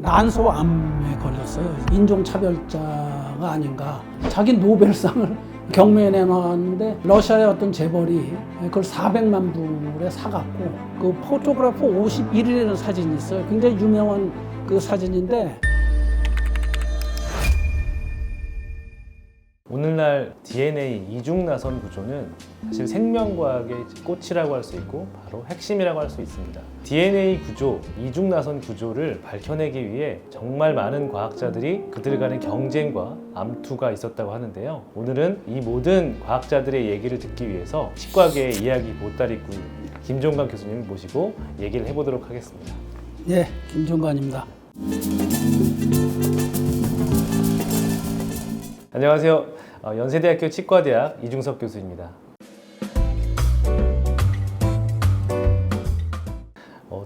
난소암에 걸렸어요. 인종차별자가 아닌가. 자기 노벨상을 경매에 놨는데 러시아의 어떤 재벌이 그걸 400만 불에 사갖고 그 포토그래퍼 51이라는 사진이 있어요. 굉장히 유명한 그 사진인데 오늘날 DNA 이중나선 구조는 사실 생명과학의 꽃이라고 할 수 있고 바로 핵심이라고 할 수 있습니다. DNA 구조, 이중나선 구조를 밝혀내기 위해 정말 많은 과학자들이 그들 간의 경쟁과 암투가 있었다고 하는데요. 오늘은 이 모든 과학자들의 얘기를 듣기 위해서 치과계의 이야기 보따리꾼 김종관 교수님을 모시고 얘기를 해보도록 하겠습니다. 네, 김종관입니다. 안녕하세요. 연세대학교 치과대학 이중석 교수입니다.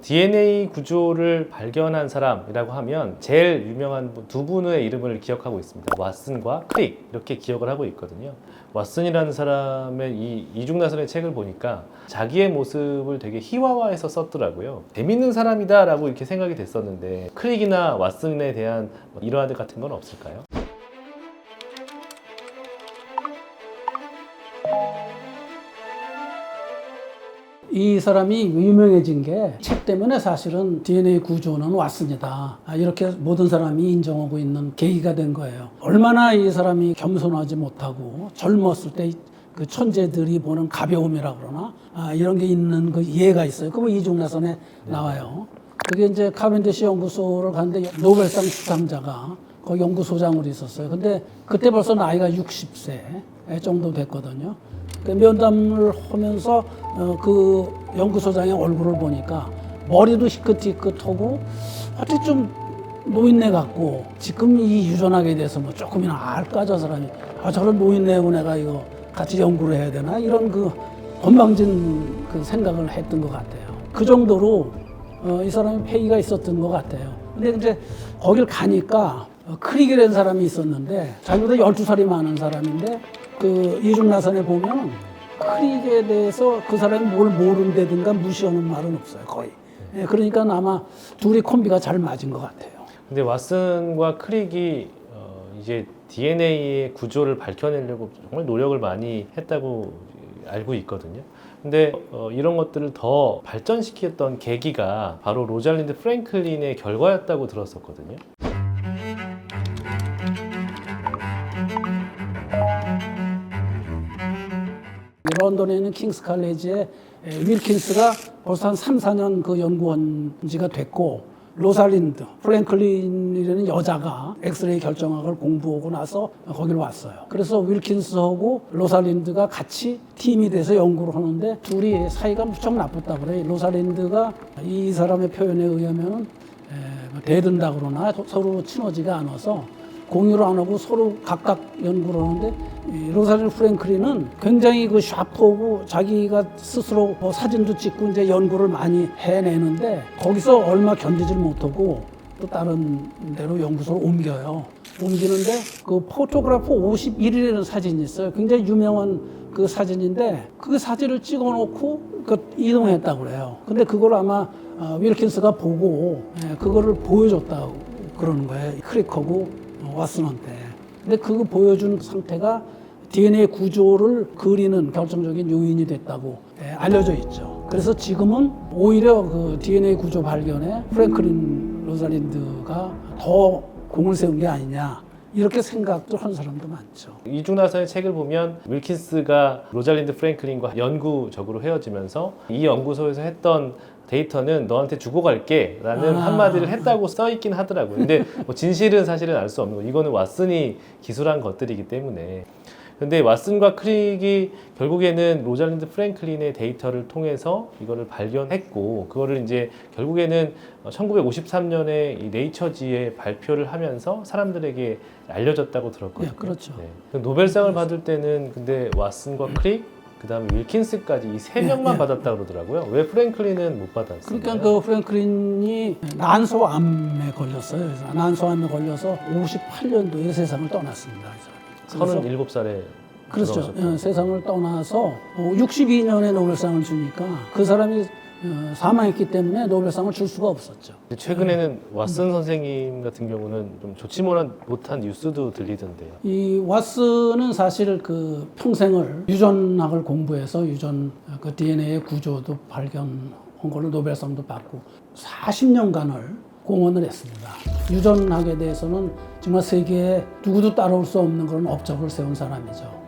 DNA 구조를 발견한 사람이라고 하면 제일 유명한 두 분의 이름을 기억하고 있습니다. 왓슨과 크릭 이렇게 기억을 하고 있거든요. 왓슨이라는 사람의 이 이중나선의 책을 보니까 자기의 모습을 되게 희화화해서 썼더라고요. 재밌는 사람이다 라고 이렇게 생각이 됐었는데 크릭이나 왓슨에 대한 일화들 같은 건 없을까요? 이 사람이 유명해진 게 책 때문에 사실은 DNA 구조는 왓슨이다. 이렇게 모든 사람이 인정하고 있는 계기가 된 거예요. 얼마나 이 사람이 겸손하지 못하고 젊었을 때 그 천재들이 보는 가벼움이라 그러나 이런 게 있는 그 예가 있어요. 그거 이중나선에 나와요. 그게 이제 카벤디시 연구소를 갔는데 노벨상 수상자가 거기 연구소장으로 있었어요. 근데 그때 벌써 나이가 60세 정도 됐거든요. 그 면담을 하면서 그 연구소장의 얼굴을 보니까 머리도 희끗희끗하고 어떻게 좀 노인네 같고 지금 이 유전학에 대해서 뭐 조금이나 알까 저 사람이 저런 노인네하고 내가 이거 같이 연구를 해야 되나 이런 그 건방진 그 생각을 했던 것 같아요. 그 정도로 이 사람이 패기가 있었던 것 같아요. 근데 이제 거길 가니까 크릭이라는 사람이 있었는데 자기보다 12살이 많은 사람인데 그 이중나선에 보면 크릭에 대해서 그 사람이 뭘 모른다든가 무시하는 말은 없어요, 거의. 그러니까 아마 둘이 콤비가 잘 맞은 것 같아요. 근데 왓슨과 크릭이 이제 DNA의 구조를 밝혀내려고 정말 노력을 많이 했다고 알고 있거든요. 근데 이런 것들을 더 발전시켰던 계기가 바로 로잘린드 프랭클린의 결과였다고 들었었거든요. 런던에 있는 킹스 칼리지에 윌킨스가 벌써 한 3, 4년 그 연구원지가 됐고 로살린드 프랭클린이라는 여자가 엑스레이 결정학을 공부하고 나서 거기로 왔어요. 그래서 윌킨스하고 로살린드가 같이 팀이 돼서 연구를 하는데 둘이 사이가 무척 나빴다고 그래요. 로살린드가 이 사람의 표현에 의하면 대든다 그러나 서로 친하지가 않아서 공유를 안 하고 서로 각각 연구를 하는데 로살린드 프랭클린은 굉장히 그 샤프하고 자기가 스스로 사진도 찍고 이제 연구를 많이 해내는데 거기서 얼마 견디질 못하고 또 다른 데로 연구소로 옮겨요. 옮기는데 그 포토그래퍼 51이라는 사진이 있어요. 굉장히 유명한 그 사진인데 그 사진을 찍어놓고 그 이동했다고 그래요. 근데 그걸 아마 윌킨스가 보고 그거를 보여줬다고 그러는 거예요. 크릭하고 왓슨한테. 근데 그거 보여준 상태가 DNA 구조를 그리는 결정적인 요인이 됐다고 알려져 있죠. 그래서 지금은 오히려 그 DNA 구조 발견에 프랭클린 로잘린드가 더 공을 세운 게 아니냐 이렇게 생각도 하는 사람도 많죠. 이중나선의 책을 보면 윌킨스가 로잘린드 프랭클린과 영구적으로 헤어지면서 이 연구소에서 했던 데이터는 너한테 주고 갈게 라는 한마디를 했다고 써있긴 하더라고요. 근데 뭐 진실은 사실은 알 수 없는 거. 이거는 왓슨이 기술한 것들이기 때문에. 근데 왓슨과 크릭이 결국에는 로잘린드 프랭클린의 데이터를 통해서 이거를 발견했고 그거를 이제 결국에는 1953년에 이 네이처지에 발표를 하면서 사람들에게 알려졌다고 들었거든요. 네, 그렇죠. 네. 노벨상을 받을 때는 근데 왓슨과 크릭 그 다음에 윌킨스까지 이 세 명만 받았다고 그러더라고요. 왜 프랭클린은 못 받았어요? 그러니까 그 프랭클린이 난소암에 걸렸어요. 그래서 난소암에 걸려서 58년도에 세상을 떠났습니다. 37살에 그렇죠. 세상을 떠나서 62년에 노벨상을 주니까 그 사람이 사망했기 때문에 노벨상을 줄 수가 없었죠. 최근에는 왓슨 선생님 같은 경우는 좀 좋지 못한 뉴스도 들리던데요. 이 왓슨은 사실 그 평생을 유전학을 공부해서 유전 그 DNA의 구조도 발견한 걸로 노벨상도 받고 40년간을 공헌을 했습니다. 유전학에 대해서는 정말 세계에 누구도 따라올 수 없는 그런 업적을 세운 사람이죠.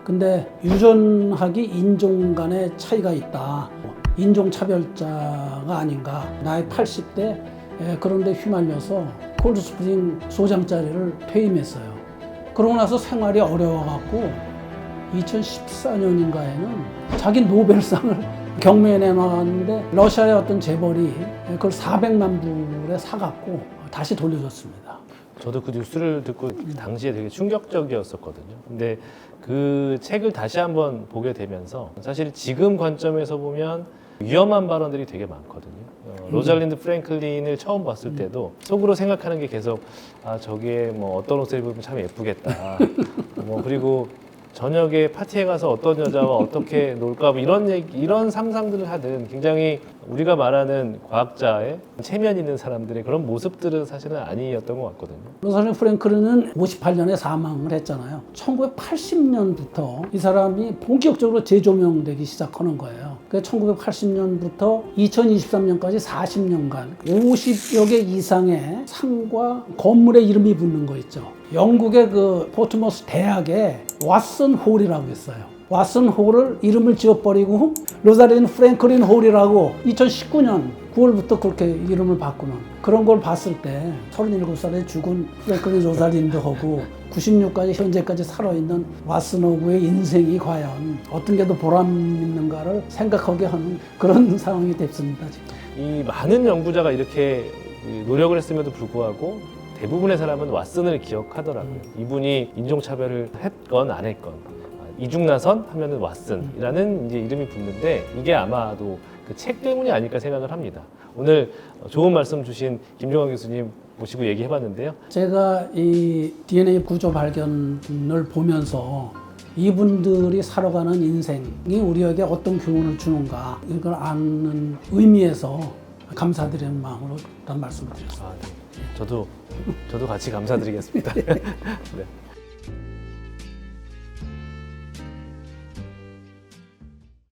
근데 유전학이 인종 간의 차이가 있다. 인종차별자가 아닌가. 나이 80대 그런데 휘말려서 콜드스프링 소장자리를 퇴임했어요. 그러고 나서 생활이 어려워갖고 2014년인가에는 자기 노벨상을 경매에 내놨는데 러시아의 어떤 재벌이 그걸 400만 불에 사갖고 다시 돌려줬습니다. 저도 그 뉴스를 듣고 당시에 되게 충격적이었었거든요. 근데 그 책을 다시 한번 보게 되면서 사실 지금 관점에서 보면 위험한 발언들이 되게 많거든요. 로잘린드 프랭클린을 처음 봤을 때도 속으로 생각하는 게 계속 저게 뭐 어떤 옷을 입으면 참 예쁘겠다. 뭐 그리고 저녁에 파티에 가서 어떤 여자와 어떻게 놀까 뭐 이런 상상들을 하든 굉장히 우리가 말하는 과학자의 체면 있는 사람들의 그런 모습들은 사실은 아니었던 것 같거든요. 로잘린드 프랭클린은 58년에 사망을 했잖아요. 1980년부터 이 사람이 본격적으로 재조명되기 시작하는 거예요. 그래서 1980년부터 2023년까지 40년간 50여 개 이상의 상과 건물에 이름이 붙는 거 있죠. 영국의 그 포트머스 대학에 왓슨 홀이라고 있어요. 왓슨 홀을 이름을 지어버리고 로잘린드 프랭클린 홀이라고 2019년 9월부터 그렇게 이름을 바꾸는 그런 걸 봤을 때 37살에 죽은 프랭클린 로잘린드하고 96까지 현재까지 살아있는 왓슨하고의 인생이 과연 어떤 게 더 보람 있는가를 생각하게 하는 그런 상황이 됐습니다. 지금. 이 많은 연구자가 이렇게 노력을 했음에도 불구하고 대부분의 사람은 왓슨을 기억하더라고요. 이분이 인종차별을 했건 안 했건 이중나선 하면은 왓슨이라는 이제 이름이 붙는데 이게 아마도 그 책 때문이 아닐까 생각을 합니다. 오늘 좋은 말씀 주신 김종환 교수님 모시고 얘기해봤는데요. 제가 이 DNA 구조 발견을 보면서 이분들이 살아가는 인생이 우리에게 어떤 교훈을 주는가 이걸 아는 의미에서 감사드리는 마음으로 그런 말씀을 드렸습니다. 네. 저도 같이 감사드리겠습니다. 네.